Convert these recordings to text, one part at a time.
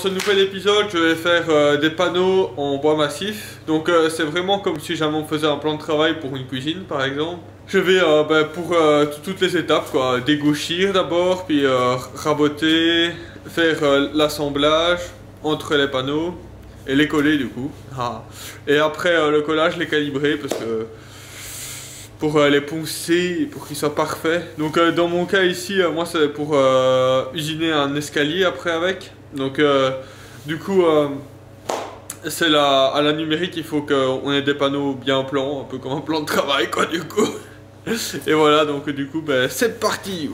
ce nouvel épisode, je vais faire des panneaux en bois massif. Donc c'est vraiment comme si jamais on faisait un plan de travail pour une cuisine par exemple. Je vais pour toutes les étapes quoi, dégauchir d'abord, puis raboter, faire l'assemblage entre les panneaux et les coller du coup. Et après le collage, les calibrer parce que pour les poncer, pour qu'ils soient parfaits. Donc dans mon cas ici, moi c'est pour usiner un escalier après avec. Donc du coup c'est à la numérique, il faut qu'on ait des panneaux bien plans, un peu comme un plan de travail quoi du coup. Et voilà, donc du coup c'est parti.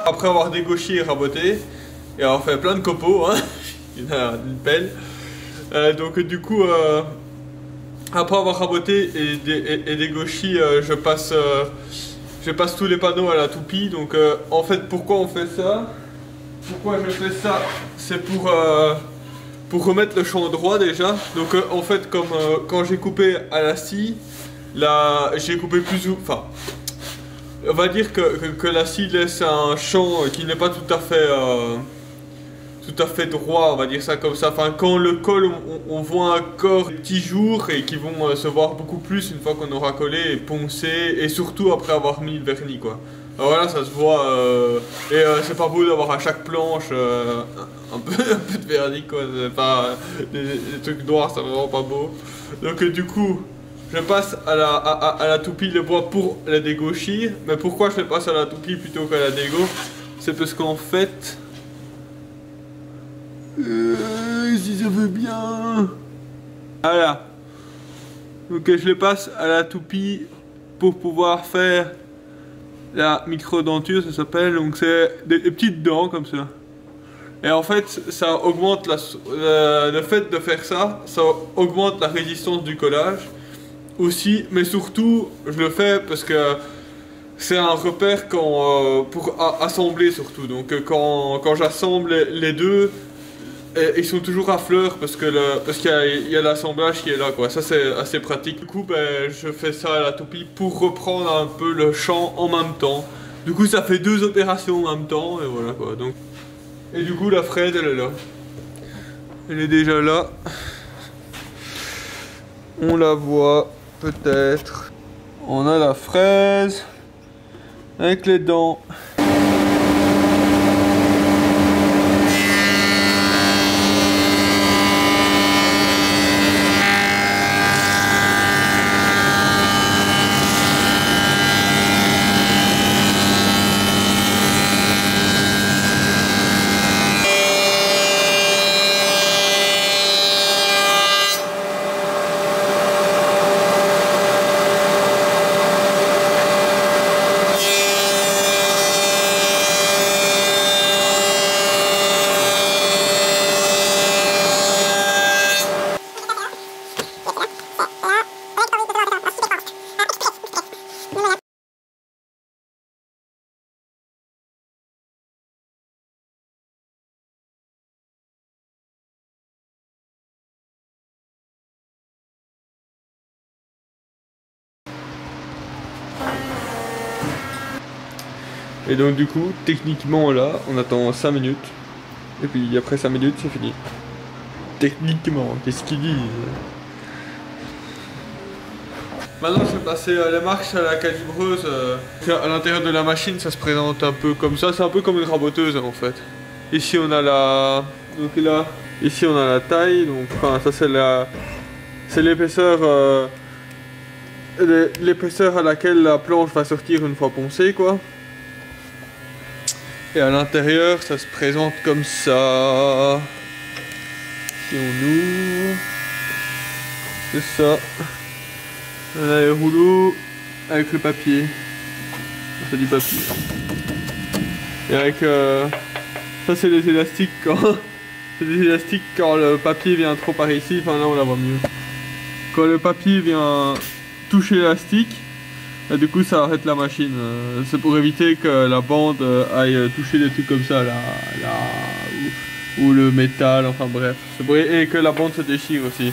Après avoir dégauché et raboté, et avoir fait plein de copeaux, hein, il y en a une pelle. Donc du coup, après avoir raboté et dégauché, je passe tous les panneaux à la toupie. Donc en fait, pourquoi on fait ça? Pourquoi je fais ça? C'est pour remettre le champ droit déjà. Donc en fait, comme quand j'ai coupé à la scie, là j'ai coupé plus ou... Enfin, on va dire que la scie laisse un champ qui n'est pas tout à fait droit, on va dire ça comme ça. Enfin, quand le colle, on voit encore des petits jours et qui vont se voir beaucoup plus une fois qu'on aura collé et poncé, et surtout après avoir mis le vernis quoi. Alors voilà, ça se voit et c'est pas beau d'avoir à chaque planche un peu de vernis quoi. C'est pas des trucs noirs, c'est vraiment pas beau. Donc du coup, je passe à la toupie le bois pour la dégauchir. Mais pourquoi je le passe à la toupie plutôt qu'à la dégo? C'est parce qu'en fait... si ça veut bien... Voilà. Donc je le passe à la toupie pour pouvoir faire la micro-denture, ça s'appelle. Donc c'est des petites dents comme ça. Et en fait, ça augmente le fait de faire ça, ça augmente la résistance du collage. Aussi, mais surtout, je le fais parce que c'est un repère pour assembler surtout. Donc quand j'assemble les deux, ils sont toujours à fleur parce qu'il y a l'assemblage qui est là quoi. Ça c'est assez pratique. Du coup, je fais ça à la toupie pour reprendre un peu le champ en même temps. Du coup, ça fait deux opérations en même temps et voilà quoi. Donc, et du coup, la fraise elle est là. Elle est déjà là. On la voit. Peut-être. On a la fraise avec les dents. Et donc du coup, techniquement là, on attend 5 minutes. Et puis après 5 minutes, c'est fini. Techniquement, qu'est-ce qu'ils disent? Maintenant, je vais passer les marches à la calibreuse. À l'intérieur de la machine, ça se présente un peu comme ça. C'est un peu comme une raboteuse en fait. Ici, on a la... Donc là, ici, on a la taille. Donc, enfin, ça c'est la... C'est l'épaisseur... l'épaisseur à laquelle la planche va sortir une fois poncée, quoi. Et à l'intérieur, ça se présente comme ça. Si on ouvre, c'est ça. On a les rouleaux avec le papier. C'est du papier. Et avec ça, c'est les élastiques quand c'est des élastiques quand le papier vient trop par ici. Enfin là, on la voit mieux. Quand le papier vient toucher l'élastique, du coup ça arrête la machine. C'est pour éviter que la bande aille toucher des trucs comme ça là, ou le métal, enfin bref. Et que la bande se déchire aussi.